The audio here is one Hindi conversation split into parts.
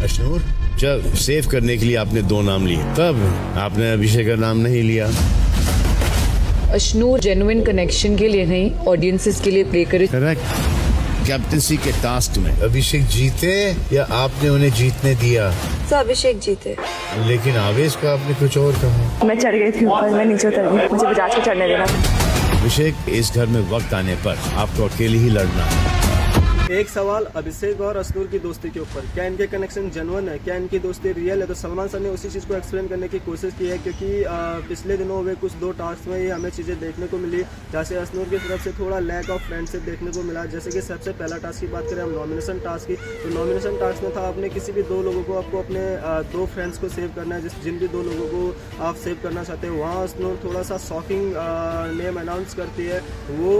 अशनूर, चल सेव करने के लिए आपने 2 नाम लिए, तब आपने अभिषेक का नाम नहीं लिया। अशनूर जेन्युइन कनेक्शन के लिए नहीं, ऑडियंसेस के लिए प्ले करे। करेक्ट। कैप्टनसी के टास्क में अभिषेक जीते या आपने उन्हें जीतने दिया? सर अभिषेक जीते। लेकिन आवेश को आपने कुछ और कहा। मैं चढ़ गई थी ऊपर, मैं नीचे उतर गई, मुझे बजाज को चढ़ने देना। अभिषेक, इस घर में वक्त आने पर आपको अकेले ही लड़ना है। एक सवाल अभिषेक और अशनूर की दोस्ती के ऊपर, क्या इनके कनेक्शन जेन्युइन है, क्या इनकी दोस्ती रियल है? तो सलमान सर ने उसी चीज़ को एक्सप्लेन करने की कोशिश की है, क्योंकि पिछले दिनों हुए कुछ 2 टास्क में ये हमें चीज़ें देखने को मिली, जैसे अशनूर की तरफ से थोड़ा लैक ऑफ फ्रेंडशिप देखने को मिला। जैसे कि सबसे पहला टास्क की बात करें हम नॉमिनेशन टास्क की, तो नॉमिनेशन टास्क में था आपने किसी भी 2 लोगों को, आपको अपने 2 फ्रेंड्स को सेव करना है, जिन भी 2 लोगों को आप सेव करना चाहते हैं। वहाँ अशनूर थोड़ा सा शॉकिंग नेम अनाउंस करती है, वो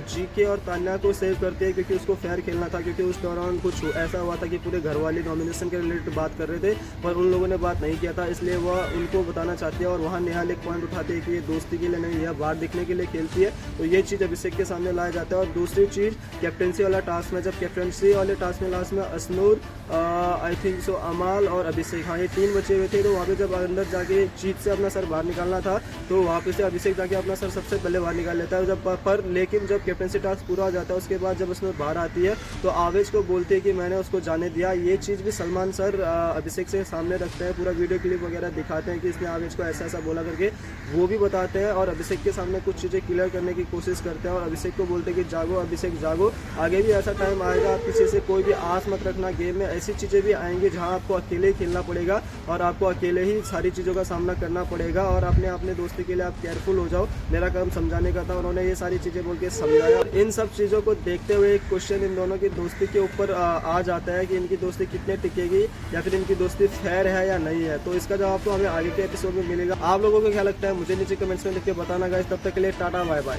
जीके और तान्या को सेव करती है, क्योंकि उसको फेयर खेलना था, क्योंकि उस दौरान कुछ ऐसा हुआ था कि पूरे घर वाले नॉमिनेशन के रिलेटेड बात कर रहे थे, पर उन लोगों ने बात नहीं किया था, इसलिए वह उनको बताना चाहती है। और वहाँ नेहाल एक पॉइंट उठाते हैं कि ये दोस्ती के लिए नहीं, यह बाहर दिखने के लिए खेलती है, तो ये चीज़ अभिषेक के सामने लाया जाता है। और दूसरी चीज़ कैप्टनसी वाला टास्क में, जब कैप्टनसी वाले टास्क में लास्ट में अशनूर, आई थिंक सो अमाल और अभिषेक, हाँ ये 3 बचे हुए थे, तो वहाँ पे जब अंदर जाके चीज से अपना सर बाहर निकालना था, तो वहाँ पे से अभिषेक जाके अपना सर सबसे पहले बाहर निकाल लेता है। लेकिन जब कैप्टनसी टास्क पूरा हो जाता है, उसके बाद जब उसमें बाहर आती है, तो आवेश को बोलती है कि मैंने उसको जाने दिया। ये चीज़ भी सलमान सर अभिषेक से सामने रखते हैं, पूरा वीडियो क्लिप वगैरह दिखाते हैं कि इसने आवेश को ऐसा ऐसा बोला करके, वो भी बताते हैं और अभिषेक के सामने कुछ चीज़ें क्लियर करने की कोशिश करते हैं। और अभिषेक को बोलते हैं कि जागो अभिषेक जागो, आगे भी ऐसा टाइम आएगा, आप किसी से कोई भी आस मत रखना, गेम में ऐसी चीज़ें भी आएंगी जहाँ आपको अकेले ही खेलना पड़ेगा और आपको अकेले ही सारी चीज़ों का सामना करना पड़ेगा, और अपने दोस्ती के लिए आप केयरफुल हो जाओ। मेरा काम समझाने का था, उन्होंने ये सारी चीज़ें बोल के समझाया। इन सब चीज़ों को देखते हुए एक क्वेश्चन इन दोनों की दोस्ती के ऊपर आ जाता है कि इनकी दोस्ती कितने टिकेगी, या फिर इनकी दोस्ती फेयर है या नहीं है। तो इसका जवाब तो हमें आगे के एपिसोड में मिलेगा। आप लोगों को क्या लगता है मुझे नीचे कमेंट्स में लिख के बताना गाइस। तब तक के लिए टाटा बाय बाय।